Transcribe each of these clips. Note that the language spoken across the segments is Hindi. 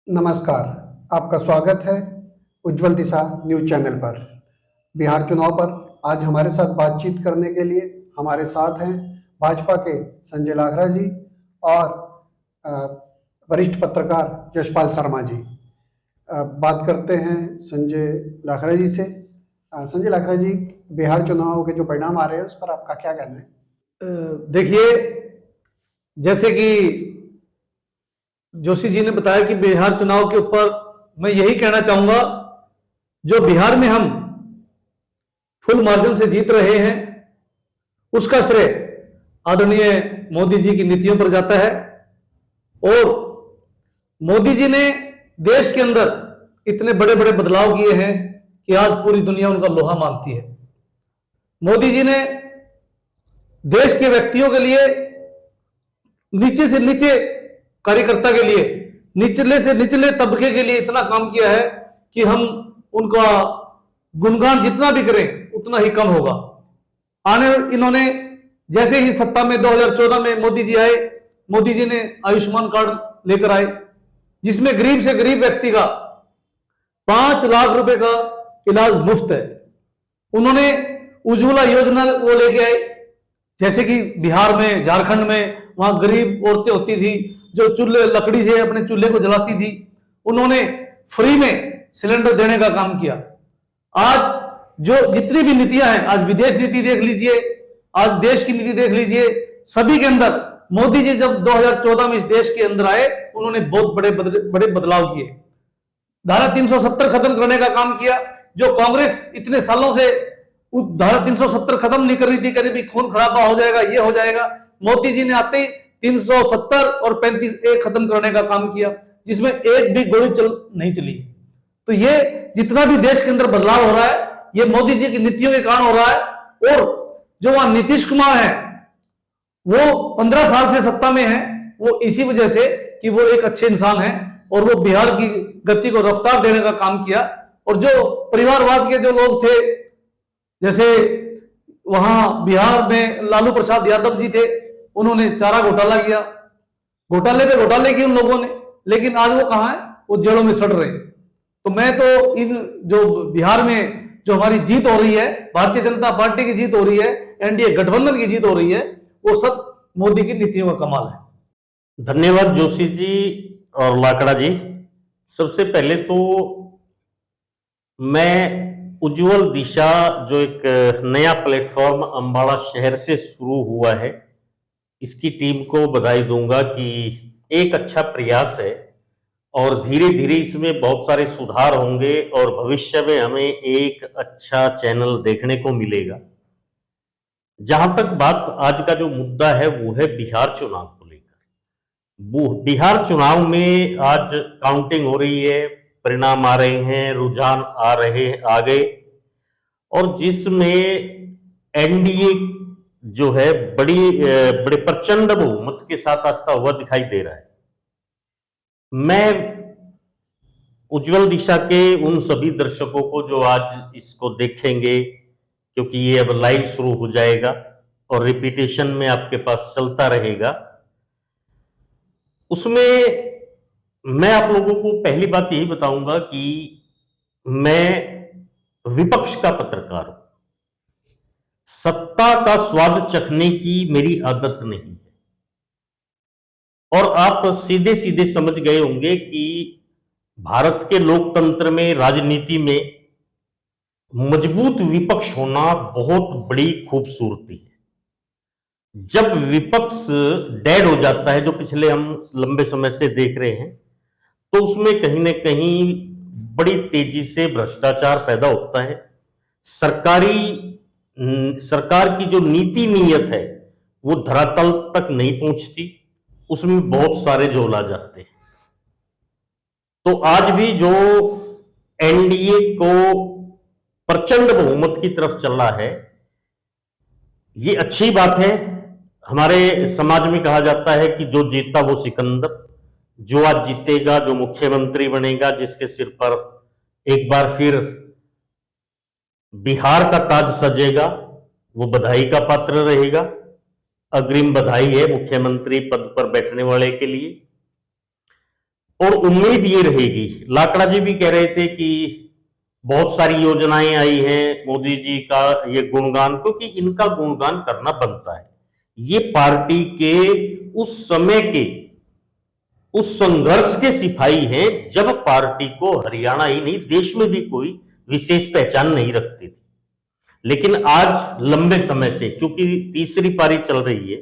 नमस्कार, आपका स्वागत है उज्जवल दिशा न्यूज चैनल पर। बिहार चुनाव पर आज हमारे साथ बातचीत करने के लिए हमारे साथ हैं भाजपा के संजय लाखरा जी और अ, वरिष्ठ पत्रकार यशपाल शर्मा जी। बात करते हैं संजय लाखरा जी से। संजय लाखरा जी, बिहार चुनाव के जो परिणाम आ रहे हैं उस पर आपका क्या कहना है? देखिए, जैसे कि जोशी जी ने बताया कि बिहार चुनाव के ऊपर मैं यही कहना चाहूंगा, जो बिहार में हम फुल मार्जिन से जीत रहे हैं उसका श्रेय आदरणीय मोदी जी की नीतियों पर जाता है। और मोदी जी ने देश के अंदर इतने बड़े बड़े बदलाव किए हैं कि आज पूरी दुनिया उनका लोहा मानती है। मोदी जी ने देश के व्यक्तियों के लिए, नीचे से नीचे कार्यकर्ता के लिए, निचले से निचले तबके के लिए इतना काम किया है कि हम उनका गुणगान जितना भी करें उतना ही कम होगा। इन्होंने जैसे ही सत्ता में 2014 में मोदी जी आए, मोदी जी ने आयुष्मान कार्ड लेकर आए, जिसमें गरीब से गरीब व्यक्ति का 5 लाख रुपए का इलाज मुफ्त है। उन्होंने उज्ज्वला योजना वो लेके आए, जैसे कि बिहार में, झारखंड में वहां गरीब औरतें होती थी जो चूल्हे लकड़ी से अपने चूल्हे को जलाती थी, उन्होंने फ्री में सिलेंडर देने का काम किया। आज जो जितनी भी नीतियां हैं, आज विदेश नीति देख लीजिए, आज देश की नीति देख लीजिए, सभी के अंदर मोदी जी जब 2014 में इस देश के अंदर आए, उन्होंने बहुत बड़े बदलाव किए। धारा 370 खत्म करने का काम किया, जो कांग्रेस इतने सालों से धारा 370 खत्म नहीं कर रही थी, कभी भी खून खराबा हो जाएगा, ये हो जाएगा। मोदी जी ने आते ही 370 और 35A खत्म करने का काम किया, जिसमें एक भी गोली नहीं चली। तो ये जितना भी देश के अंदर बदलाव हो रहा है, ये मोदी जी की नीतियों के कारण हो रहा है। और जो वहां नीतीश कुमार है, वो 15 साल से सत्ता में है, वो इसी वजह से कि वो एक अच्छे इंसान है और वो बिहार की गति को रफ्तार देने का काम किया। और जो परिवारवाद के जो लोग थे, जैसे वहां बिहार में लालू प्रसाद यादव जी थे, उन्होंने चारा घोटाला किया, घोटाले पे घोटाले किए उन लोगों ने, लेकिन आज वो कहां है? वो जेलों में सड़ रहे हैं। तो मैं तो इन जो बिहार में जो हमारी जीत हो रही है, भारतीय जनता पार्टी की जीत हो रही है, एनडीए गठबंधन की जीत हो रही है, वो सब मोदी की नीतियों का कमाल है। धन्यवाद जोशी जी और लाकड़ा जी। सबसे पहले तो मैं उज्जवल दिशा जो एक नया प्लेटफॉर्म अंबाला शहर से शुरू हुआ है, इसकी टीम को बधाई दूंगा कि एक अच्छा प्रयास है और धीरे धीरे इसमें बहुत सारे सुधार होंगे और भविष्य में हमें एक अच्छा चैनल देखने को मिलेगा। जहां तक बात आज का जो मुद्दा है वो है बिहार चुनाव को लेकर। बिहार चुनाव में आज काउंटिंग हो रही है, परिणाम आ रहे हैं, रुझान आ गए, और जिसमें एनडीए जो है बड़े प्रचंड बहुमत के साथ आता हुआ दिखाई दे रहा है। मैं उज्जवल दिशा के उन सभी दर्शकों को जो आज इसको देखेंगे, क्योंकि ये अब लाइव शुरू हो जाएगा और रिपीटेशन में आपके पास चलता रहेगा, उसमें मैं आप लोगों को पहली बात यही बताऊंगा कि मैं विपक्ष का पत्रकार हूं। सत्ता का स्वाद चखने की मेरी आदत नहीं है। और आप सीधे सीधे समझ गए होंगे कि भारत के लोकतंत्र में, राजनीति में मजबूत विपक्ष होना बहुत बड़ी खूबसूरती है। जब विपक्ष डेड हो जाता है, जो पिछले हम लंबे समय से देख रहे हैं, तो उसमें कहीं ना कहीं बड़ी तेजी से भ्रष्टाचार पैदा होता है। सरकार की जो नीति नीयत है वो धरातल तक नहीं पहुंचती, उसमें बहुत सारे झोल आ जाते हैं। तो आज भी जो एनडीए को प्रचंड बहुमत की तरफ चल रहा है, ये अच्छी बात है। हमारे समाज में कहा जाता है कि जो जीता वो सिकंदर। जो आज जीतेगा, जो मुख्यमंत्री बनेगा, जिसके सिर पर एक बार फिर बिहार का ताज सजेगा, वो बधाई का पात्र रहेगा। अग्रिम बधाई है मुख्यमंत्री पद पर बैठने वाले के लिए। और उम्मीद ये रहेगी, लाकड़ा जी भी कह रहे थे कि बहुत सारी योजनाएं आई हैं, मोदी जी का ये गुणगान, क्योंकि इनका गुणगान करना बनता है। ये पार्टी के उस समय के उस संघर्ष के सिपाही हैं जब पार्टी को हरियाणा ही नहीं देश में भी कोई विशेष पहचान नहीं रखती थी। लेकिन आज लंबे समय से, क्योंकि तीसरी पारी चल रही है,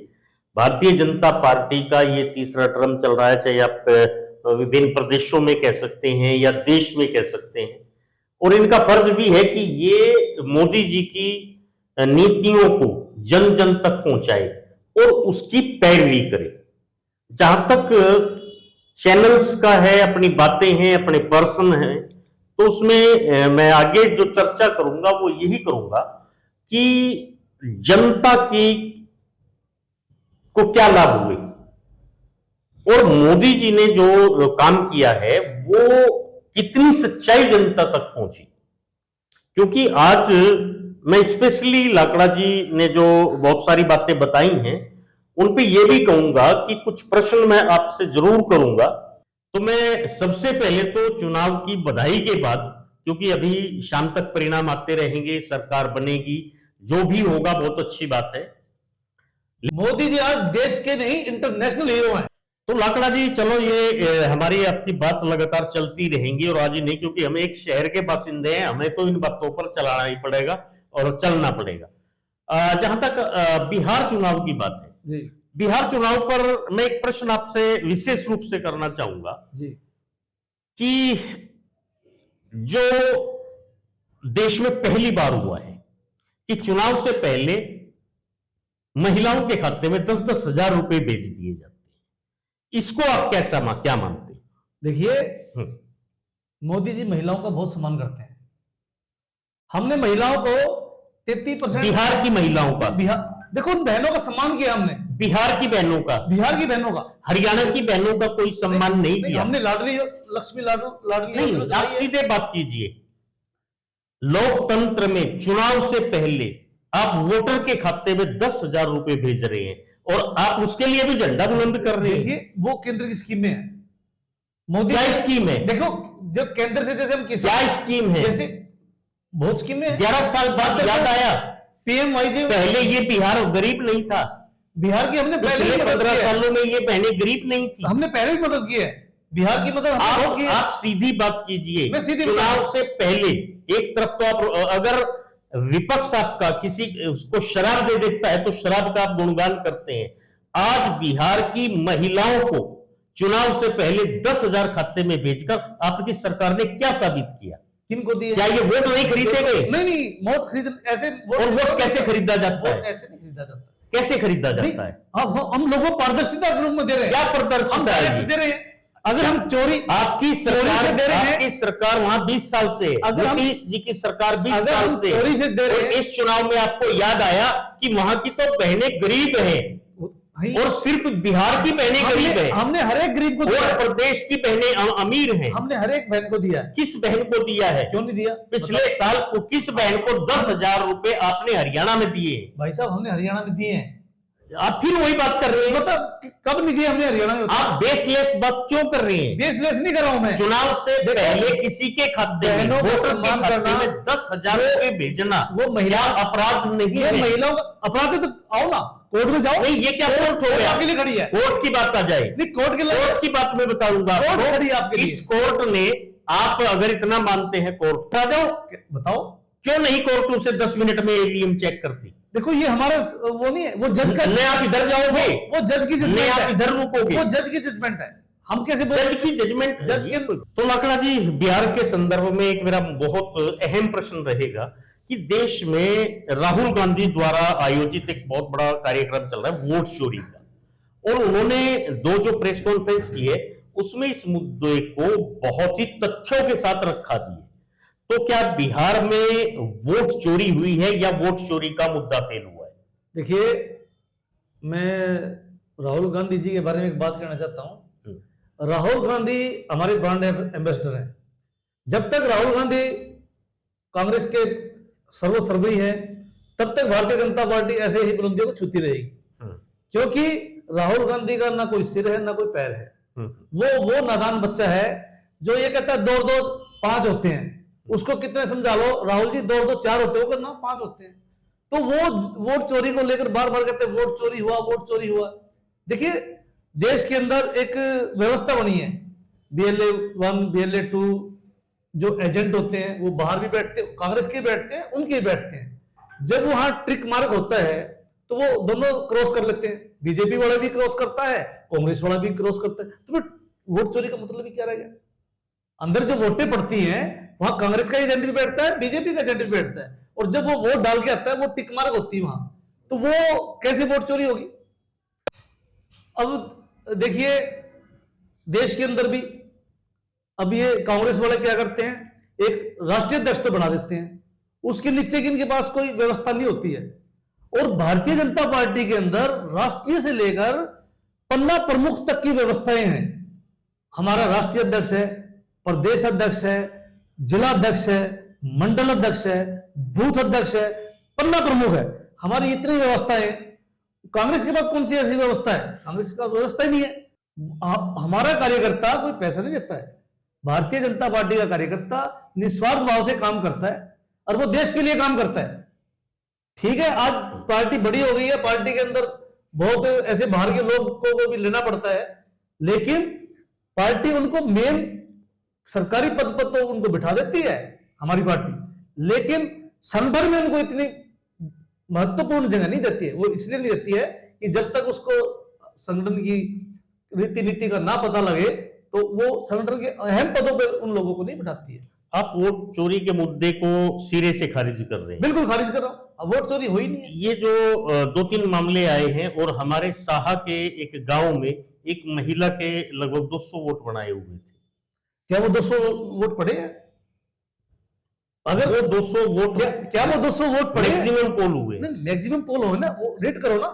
भारतीय जनता पार्टी का ये तीसरा टर्म चल रहा है, चाहे आप विभिन्न प्रदेशों में कह सकते हैं या देश में कह सकते हैं, और इनका फर्ज भी है कि ये मोदी जी की नीतियों को जन जन तक पहुंचाए और उसकी पैरवी करे। जहां तक चैनल्स का है, अपनी बातें हैं, अपने पर्सन हैं, तो उसमें मैं आगे जो चर्चा करूंगा वो यही करूंगा कि जनता की को क्या लाभ हुए और मोदी जी ने जो काम किया है वो कितनी सच्चाई जनता तक पहुंची। क्योंकि आज मैं स्पेशली लाकड़ा जी ने जो बहुत सारी बातें बताई हैं उन पे ये भी कहूंगा कि कुछ प्रश्न मैं आपसे जरूर करूंगा। तो मैं सबसे पहले तो चुनाव की बधाई के बाद, क्योंकि अभी शाम तक परिणाम आते रहेंगे, सरकार बनेगी, जो भी होगा बहुत अच्छी बात है। मोदी जी आज देश के नहीं इंटरनेशनल हीरो हैं। तो लाकड़ा जी चलो, ये हमारी आपकी बात लगातार चलती रहेंगी, और आज ही नहीं, क्योंकि हम एक शहर के बासिंदे हैं, हमें तो इन बातों पर चलाना ही पड़ेगा और चलना पड़ेगा। जहां तक बिहार चुनाव की बात है जी, बिहार चुनाव पर मैं एक प्रश्न आपसे विशेष रूप से करना चाहूंगा जी, कि जो देश में पहली बार हुआ है कि चुनाव से पहले महिलाओं के खाते में 10-10 हजार रुपए भेज दिए जाते हैं, इसको आप क्या मानते हैं? देखिए, मोदी जी महिलाओं का बहुत सम्मान करते हैं। हमने महिलाओं को 33% बिहार की महिलाओं का, बिहार, देखो उन बहनों का सम्मान किया हमने, बिहार की बहनों का, बिहार की बहनों का, हरियाणा की बहनों का कोई सम्मान नहीं किया। हमने लाडली लक्ष्मी लाडली नहीं, योजना आप चलाई है। सीधे बात कीजिए। लोकतंत्र में चुनाव से पहले आप वोटर के खाते में 10 हजार रुपए भेज रहे हैं और आप उसके लिए भी झंडा बुलंद कर रहे हैं। देखिए, वो केंद्र की स्कीम में है। मोदी क्या स्कीम है? देखो, जब केंद्र से जैसे हम किसी क्या स्कीम है? जैसे बहुत स्कीम है। 11 साल बाद याद आया, पीएमवाईजी, पहले ये बिहार गरीब नहीं था, बिहार की हमने पहले पिछले भी मदद 15 की है। सालों में ये बहनें गरीब नहीं थी। हमने पहले भी मदद की है, बिहार की मदद हमने बहुत की है। आप सीधी बात कीजिए। मैं सीधी चुनाव से पहले एक तरफ तो आप, अगर विपक्ष आपका किसी उसको शराब दे देता है तो शराब का आप गुणगान करते हैं। आज बिहार की महिलाओं को चुनाव से पहले 10 हजार खाते में भेजकर आपकी सरकार ने क्या साबित किया? किनको दिए? क्या ये वोट नहीं खरीदे गए? नहीं, वोट खरीद ऐसे और वोट कैसे खरीदा जाता वोट है? ऐसे नहीं खरीदा जाता। कैसे खरीदा जाता है? हम लोगों को पारदर्शिता के रूप में दे रहे हैं। क्या हम पारदर्शिता है direct ये? दे रहे हैं। अगर हम चोरी आपकी सरकार से दे रहे हैं, आपकी सरकार वहां 20 साल से है। अगर हम- नीतीश जी की सरकार 20 अगर साल हम से है। चोरी से दे रहे और हैं, इस चुनाव में आपको याद आया कि वहां की तो बहनें गरीब हैं और सिर्फ बिहार की बहनें गरीब हैं हमने हर एक गरीब को दिया और है। प्रदेश की बहनें अमीर हैं। हमने हर एक बहन को दिया है। किस बहन को दिया है? क्यों नहीं दिया? पिछले साल को किस बहन को 10 हजार रुपए आपने हरियाणा में दिए? भाई साहब, हमने हरियाणा में दिए हैं। आप फिर वही बात कर रहे हैं। मतलब कब नहीं दिए हमने हरियाणा में? आप बेसलेस बात क्यों कर रहे हैं? बेसलेस नहीं कर रहा हूं मैं। चुनाव से पहले किसी के खाते में, बहनों का वोटर के सम्मान खाते करना, में 10 हजार रुपए भेजना वो महिला अपराध नहीं ये है। महिलाओं का अपराध है तो आओ ना, कोर्ट में जाओ। नहीं, ये क्या कोर्ट हो गया? आपके लिए खड़ी है। कोर्ट की बात आ जाए। नहीं, कोर्ट के लिए कोर्ट की बात मैं बताऊंगा कोर्ट आपको। खड़ी है आपके लिए। इस कोर्ट ने, आप अगर इतना मानते हैं कोर्ट, आ जाओ। बताओ, क्यों नहीं कोर्ट उसे 10 मिनट में ईवीएम चेक करती? देखो ये हमारा वो नहीं है, वो जज का, नहीं आप इधर जाओगे, वो जज की नहीं जजमेंट आप है। इधर रुकोगे। वो जज की जजमेंट है। हम कैसे जज की जजमेंट, जज के तो लाकड़ा जी, बिहार के संदर्भ में एक मेरा बहुत अहम प्रश्न रहेगा कि देश में राहुल गांधी द्वारा आयोजित एक बहुत बड़ा कार्यक्रम चल रहा है वोट चोरी का, और उन्होंने 2 जो प्रेस कॉन्फ्रेंस की है उसमें इस मुद्दे को बहुत ही तथ्यों के साथ रखा भी है। तो क्या बिहार में वोट चोरी हुई है या वोट चोरी का मुद्दा फेल हुआ है? देखिए, मैं राहुल गांधी जी के बारे में एक बात कहना चाहता हूं। राहुल गांधी हमारे ब्रांड एम्बेसडर हैं। जब तक राहुल गांधी कांग्रेस के सर्वोपरि है, तब तक भारतीय जनता पार्टी ऐसे ही बुलंदियों को छूती रहेगी। क्योंकि राहुल गांधी का ना कोई सिर है ना कोई पैर है। वो नादान बच्चा है जो ये कहता है 2 2 5 होते हैं। उसको कितने समझा लो राहुल जी, 2 2 4 होते हो ना, 5 होते हैं। तो वो वोट चोरी को लेकर बार बार कहते हैं वोट चोरी हुआ, वोट चोरी हुआ। देखिए देश के अंदर एक व्यवस्था बनी है, BLA 1 BLA 2 जो एजेंट होते हैं वो बाहर भी बैठते हैं, कांग्रेस के बैठते हैं, उनके भी बैठते हैं। जब वहां ट्रिक मार्क होता है तो वो दोनों क्रॉस कर लेते हैं, बीजेपी वाला भी क्रॉस करता है, कांग्रेस वाला भी क्रॉस करता है। तो फिर वोट चोरी का मतलब ही क्या रह गया? अंदर जो वोटें पड़ती हैं वहां कांग्रेस का एजेंट भी बैठता है, बीजेपी का एजेंट भी बैठता है, और जब वो वोट डाल के आता है वो टिक मार्क होती है वहां, तो वो कैसे वोट चोरी होगी? अब देखिए देश के अंदर भी अब ये कांग्रेस वाले क्या करते हैं, एक राष्ट्रीय अध्यक्ष तो बना देते हैं, उसके नीचे की इनके पास कोई व्यवस्था नहीं होती है। और भारतीय जनता पार्टी के अंदर राष्ट्रीय से लेकर पन्ना प्रमुख तक की व्यवस्थाएं हैं। हमारा राष्ट्रीय अध्यक्ष है, प्रदेश अध्यक्ष है, जिला अध्यक्ष है, मंडल अध्यक्ष है, बूथ अध्यक्ष है, पन्ना प्रमुख है। हमारी इतनी व्यवस्थाएं, कांग्रेस के पास कौन सी ऐसी व्यवस्था है? कांग्रेस का व्यवस्था ही नहीं है। हमारा कार्यकर्ता कोई पैसा नहीं देता है, भारतीय जनता पार्टी का कार्यकर्ता निस्वार्थ भाव से काम करता है और वो देश के लिए काम करता है। ठीक है, आज पार्टी बड़ी हो गई है, पार्टी के अंदर बहुत ऐसे बाहर के लोगों को भी लेना पड़ता है, लेकिन पार्टी उनको मेन सरकारी पद पर तो उनको बिठा देती है हमारी पार्टी, लेकिन सन भर में उनको इतनी महत्वपूर्ण जगह नहीं देती है। वो इसलिए नहीं देती है कि जब तक उसको संगठन की रीति नीति का ना पता लगे तो वो संगठन के अहम पदों पर उन लोगों को नहीं बिठाती है। आप वोट चोरी के मुद्दे को सिरे से खारिज कर रहे हैं। बिल्कुल खारिज कर रहा हूं, वोट चोरी हो ही नहीं है। ये जो 2-3 मामले आए हैं, और हमारे साहा के एक गांव में एक महिला के लगभग 200 वोट बनाए हुए थे। क्या वो 200 वोट पड़े हैं? अगर वो 200 वोट, क्या वो 200 वोट पड़े? मैक्सिमम पोल हुए। मैक्सिमम पोल हो ना, वो रेट करो ना,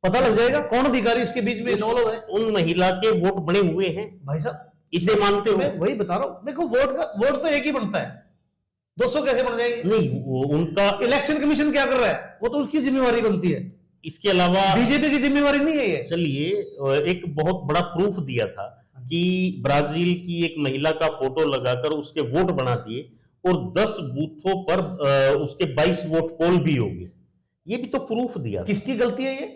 पता लग जाएगा कौन अधिकारी उसके बीच में इन्वॉल्व है। उन महिला के वोट बने हुए हैं भाई साहब, इसे मानते हो? मैं वही बता रहा हूं, देखो वोट तो एक ही बनता है, 200 कैसे बन जाएंगे? नहीं, उनका इलेक्शन कमीशन क्या कर रहा है, वो तो उसकी जिम्मेवारी बनती है, इसके अलावा बीजेपी की जिम्मेवारी नहीं है ये। चलिए, एक बहुत बड़ा प्रूफ दिया था कि ब्राजील की एक महिला का फोटो लगाकर उसके वोट बना दिए और 10 बूथों पर उसके 22 वोट पोल भी हो गए। ये भी तो प्रूफ दिया। किसकी गलती है ये?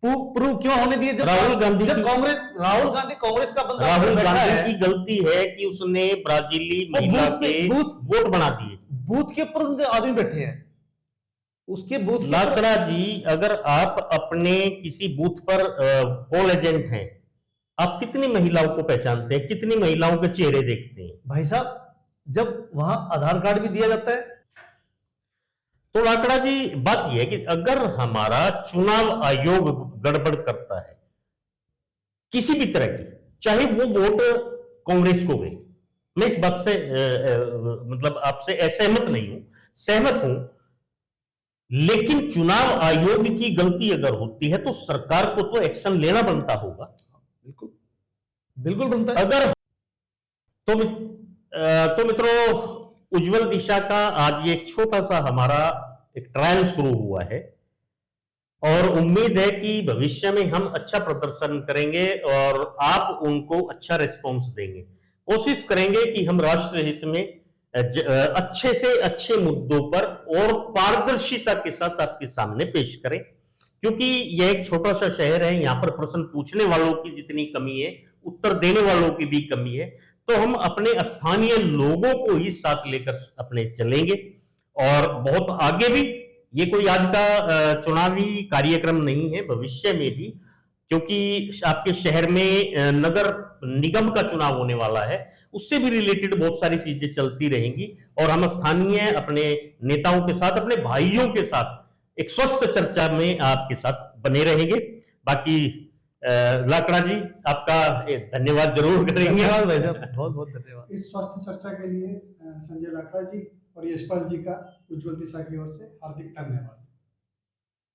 प्रूफ क्यों होने दिए? राहुल गांधी कांग्रेस का बंदा राहुल बैठा गांधी है। की गलती है कि उसने ब्राजीली महिला के वोट बना दिए। बूथ के ऊपर उनके आदमी बैठे हैं, उसके बूथ के लाकड़ा जी, अगर आप अपने किसी बूथ पर पोल एजेंट हैं, आप कितनी महिलाओं को पहचानते हैं, कितनी महिलाओं के चेहरे देखते हैं? भाई साहब, जब वहां आधार कार्ड भी दिया जाता है तो लाकड़ा जी, बात यह है कि अगर हमारा चुनाव आयोग गड़बड़ करता है किसी भी तरह की, चाहे वो वोट कांग्रेस को गए, मैं इस बात से मतलब आपसे असहमत नहीं हूं, सहमत हूं, लेकिन चुनाव आयोग की गलती अगर होती है तो सरकार को तो एक्शन लेना बनता होगा। बिल्कुल बिल्कुल बनता है। अगर तो मित्रों, उज्जवल दिशा का आज ये एक छोटा सा हमारा एक ट्रायल शुरू हुआ है और उम्मीद है कि भविष्य में हम अच्छा प्रदर्शन करेंगे और आप उनको अच्छा रिस्पॉन्स देंगे। कोशिश करेंगे कि हम राष्ट्र हित में अच्छे से अच्छे मुद्दों पर और पारदर्शिता के साथ आपके सामने पेश करें, क्योंकि यह एक छोटा सा शहर है, यहाँ पर प्रश्न पूछने वालों की जितनी कमी है, उत्तर देने वालों की भी कमी है। तो हम अपने स्थानीय लोगों को ही साथ लेकर अपने चलेंगे और बहुत आगे भी। ये कोई आज का चुनावी कार्यक्रम नहीं है, भविष्य में भी, क्योंकि आपके शहर में नगर निगम का चुनाव होने वाला है, उससे भी रिलेटेड बहुत सारी चीजें चलती रहेंगी और हम स्थानीय अपने नेताओं के साथ, अपने भाइयों के साथ एक स्वस्थ चर्चा में आपके साथ बने रहेंगे। बाकी लाकड़ा जी, आपका धन्यवाद जरूर करेंगे। धन्यवाद भाई साहब, बहुत बहुत धन्यवाद। इस स्वस्थ चर्चा के लिए संजय लाकड़ा जी और यशपाल जी का उज्जवल दिशा की ओर से हार्दिक धन्यवाद।